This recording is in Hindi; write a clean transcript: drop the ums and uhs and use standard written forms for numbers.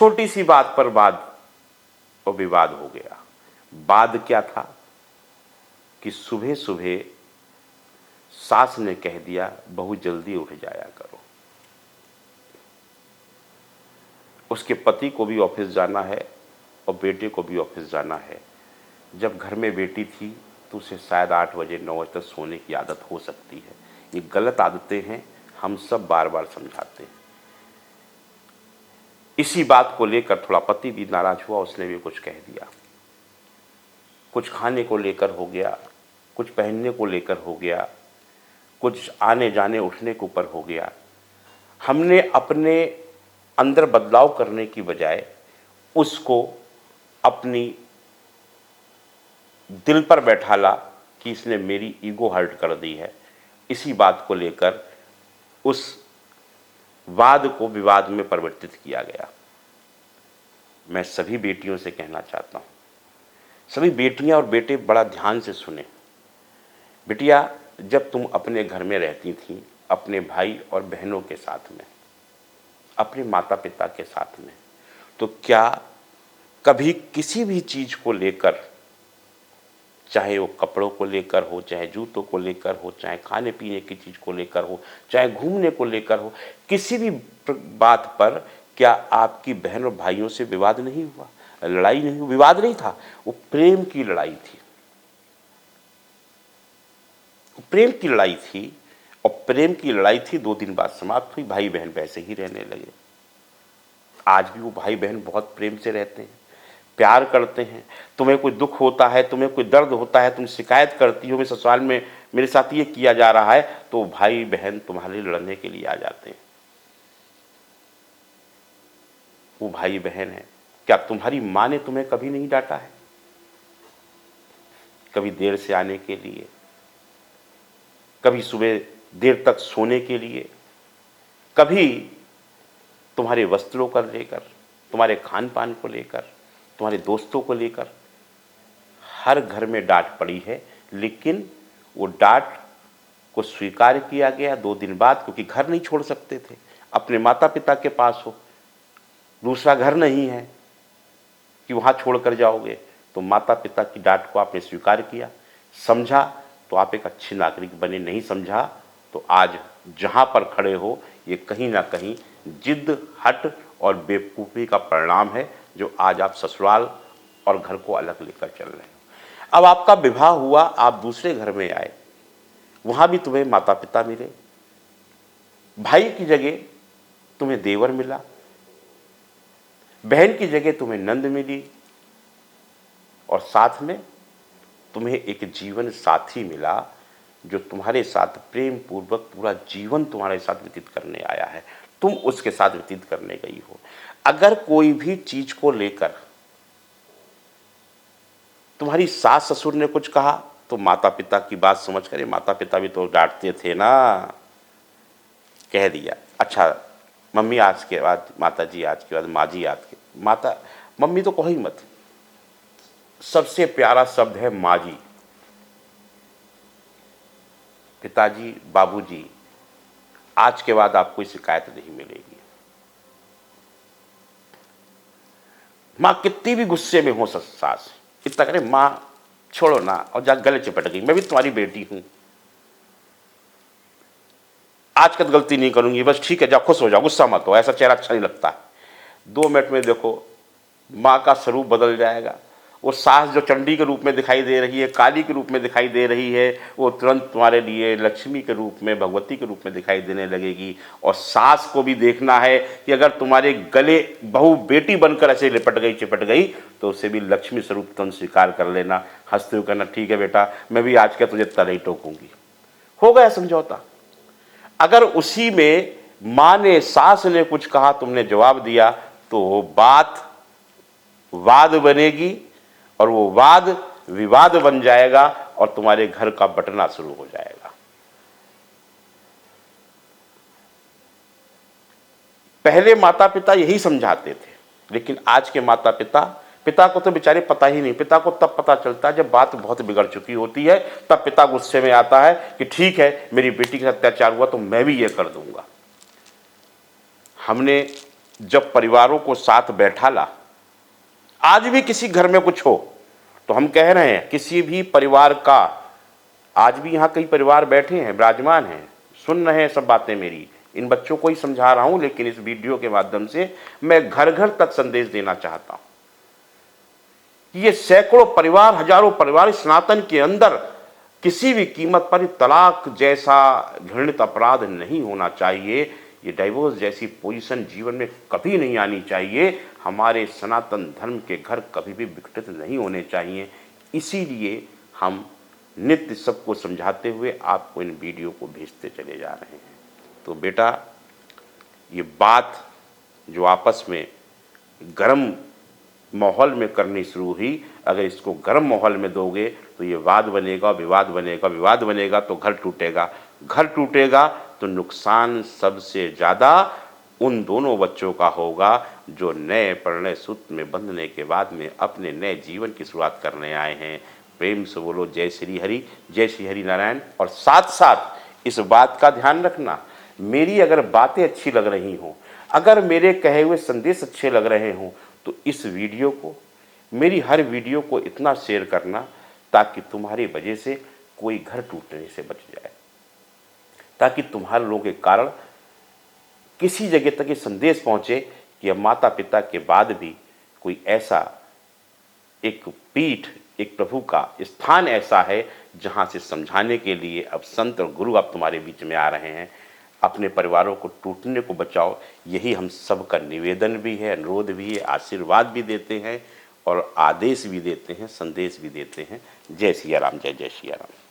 छोटी सी बात पर वाद और विवाद हो गया। वाद क्या था कि सुबह सुबह सास ने कह दिया बहू जल्दी उठ जाया करो। उसके पति को भी ऑफिस जाना है और बेटे को भी ऑफिस जाना है। जब घर में बेटी थी तो उसे शायद 8 बजे 9 बजे तक सोने की आदत हो सकती है। ये गलत आदतें हैं, हम सब बार बार समझाते हैं। इसी बात को लेकर थोड़ा पति भी नाराज हुआ, उसने भी कुछ कह दिया। कुछ खाने को लेकर हो गया, कुछ पहनने को लेकर हो गया, कुछ आने जाने उठने के ऊपर हो गया। हमने अपने अंदर बदलाव करने की बजाय उसको अपनी दिल पर बैठाला कि इसने मेरी ईगो हर्ट कर दी है। इसी बात को लेकर उस वाद को विवाद में परिवर्तित किया गया। मैं सभी बेटियों से कहना चाहता हूँ, सभी बेटियां और बेटे बड़ा ध्यान से सुने। बिटिया, जब तुम अपने घर में रहती थी अपने भाई और बहनों के साथ में, अपने माता पिता के साथ में, तो क्या कभी किसी भी चीज़ को लेकर, चाहे वो कपड़ों को लेकर हो, चाहे जूतों को लेकर हो, चाहे खाने पीने की चीज़ को लेकर हो, चाहे घूमने को लेकर हो, किसी भी बात पर क्या आपकी बहन और भाइयों से विवाद नहीं हुआ, लड़ाई नहीं हुई? विवाद नहीं था, वो प्रेम की लड़ाई थी। प्रेम की लड़ाई थी और प्रेम की लड़ाई थी, 2 दिन बाद समाप्त हुई। भाई बहन वैसे ही रहने लगे। आज भी वो भाई बहन बहुत प्रेम से रहते हैं, प्यार करते हैं। तुम्हें कोई दुख होता है, तुम्हें कोई दर्द होता है, तुम शिकायत करती हो, मेरे ससुराल में मेरे साथ ये किया जा रहा है, तो भाई बहन तुम्हारे लड़ने के लिए आ जाते हैं। वो भाई बहन है। क्या तुम्हारी माँ ने तुम्हें कभी नहीं डांटा है? कभी देर से आने के लिए, कभी सुबह देर तक सोने के लिए, कभी तुम्हारे वस्त्रों को लेकर, तुम्हारे खान पान को लेकर, तुम्हारे दोस्तों को लेकर। हर घर में डांट पड़ी है, लेकिन वो डांट को स्वीकार किया गया 2 दिन बाद, क्योंकि घर नहीं छोड़ सकते थे। अपने माता पिता के पास हो, दूसरा घर नहीं है कि वहाँ छोड़ कर जाओगे, तो माता पिता की डांट को आपने स्वीकार किया, समझा, तो आप एक अच्छे नागरिक बने। नहीं समझा तो आज जहाँ पर खड़े हो, ये कहीं ना कहीं जिद, हट और बेवकूफ़ी का परिणाम है, जो आज आप ससुराल और घर को अलग लेकर चल रहे हो। अब आपका विवाह हुआ, आप दूसरे घर में आए, वहाँ भी तुम्हें माता पिता मिले, भाई की जगह तुम्हें देवर मिला, बहन की जगह तुम्हें नंद मिली, और साथ में तुम्हें एक जीवन साथी मिला जो तुम्हारे साथ प्रेम पूर्वक पूरा जीवन तुम्हारे साथ व्यतीत करने आया है। तुम उसके साथ व्यतीत करने गई हो। अगर कोई भी चीज को लेकर तुम्हारी सास ससुर ने कुछ कहा तो माता पिता की बात समझ कर, माता पिता भी तो डांटते थे ना, कह दिया अच्छा मम्मी आज के बाद, माता जी आज के बाद, माँ जी आज के, माता मम्मी तो कहो ही मत, सबसे प्यारा शब्द है माँ जी। पिताजी, बाबूजी, आज के बाद आपको कोई शिकायत नहीं मिलेगी। माँ कितनी भी गुस्से में हो सास, इतना करे माँ छोड़ो ना, और जा गले चिपट गई, मैं भी तुम्हारी बेटी हूं, आज कद गलती नहीं करूंगी, बस ठीक है, जाओ खुश हो जाओ, गुस्सा मत हो, ऐसा चेहरा अच्छा नहीं लगता है। 2 मिनट में देखो माँ का स्वरूप बदल जाएगा। वो सास जो चंडी के रूप में दिखाई दे रही है, काली के रूप में दिखाई दे रही है, वो तुरंत तुम्हारे लिए लक्ष्मी के रूप में, भगवती के रूप में दिखाई देने लगेगी। और सास को भी देखना है कि अगर तुम्हारे गले बहू बेटी बनकर ऐसे लिपट गई, चिपट गई, तो उसे भी लक्ष्मी स्वरूप तुम स्वीकार कर लेना, हंसते हुए कहना ठीक है बेटा, मैं भी आज के तुझे तरह ही टोकूंगी। हो गया समझौता। अगर उसी में माँ ने, सास ने कुछ कहा, तुमने जवाब दिया, तो बात वाद बनेगी और वो वाद विवाद बन जाएगा और तुम्हारे घर का बंटना शुरू हो जाएगा। पहले माता पिता यही समझाते थे, लेकिन आज के माता पिता को तो बेचारे पता ही नहीं। पिता को तब पता चलता है जब बात बहुत बिगड़ चुकी होती है, तब पिता गुस्से में आता है कि ठीक है मेरी बेटी के साथ अत्याचार हुआ तो मैं भी ये कर दूंगा। हमने जब परिवारों को साथ बैठा ला, आज भी किसी घर में कुछ हो तो हम कह रहे हैं किसी भी परिवार का, आज भी यहाँ कई परिवार बैठे हैं, विराजमान हैं, सुन रहे हैं सब बातें मेरी, इन बच्चों को ही समझा रहा हूं, लेकिन इस वीडियो के माध्यम से मैं घर घर तक संदेश देना चाहता हूं कि ये सैकड़ों परिवार, हजारों परिवार सनातन के अंदर किसी भी कीमत पर तलाक जैसा घृणित अपराध नहीं होना चाहिए। ये डाइवोर्स जैसी पोजीशन जीवन में कभी नहीं आनी चाहिए। हमारे सनातन धर्म के घर कभी भी विघटित नहीं होने चाहिए। इसीलिए हम नित्य सबको समझाते हुए आपको इन वीडियो को भेजते चले जा रहे हैं। तो बेटा, ये बात जो आपस में गर्म माहौल में करनी शुरू हुई, अगर इसको गर्म माहौल में दोगे तो ये वाद बनेगा, विवाद बनेगा, विवाद बनेगा तो घर टूटेगा, घर टूटेगा तो नुकसान सबसे ज़्यादा उन दोनों बच्चों का होगा जो नए परिणय सूत्र में बंधने के बाद में अपने नए जीवन की शुरुआत करने आए हैं। प्रेम से बोलो जय श्री हरि, जय श्री हरि नारायण। और साथ साथ इस बात का ध्यान रखना, मेरी अगर बातें अच्छी लग रही हों, अगर मेरे कहे हुए संदेश अच्छे लग रहे हों, तो इस वीडियो को, मेरी हर वीडियो को इतना शेयर करना ताकि तुम्हारी वजह से कोई घर टूटने से बच जाए, ताकि तुम्हारे लोगों के कारण किसी जगह तक ये संदेश पहुंचे कि अब माता पिता के बाद भी कोई ऐसा एक पीठ, एक प्रभु का स्थान ऐसा है जहां से समझाने के लिए अब संत और गुरु अब तुम्हारे बीच में आ रहे हैं। अपने परिवारों को टूटने को बचाओ, यही हम सब का निवेदन भी है, अनुरोध भी है, आशीर्वाद भी देते हैं और आदेश भी देते हैं, संदेश भी देते हैं। जय सिया राम, जय जय सिया राम।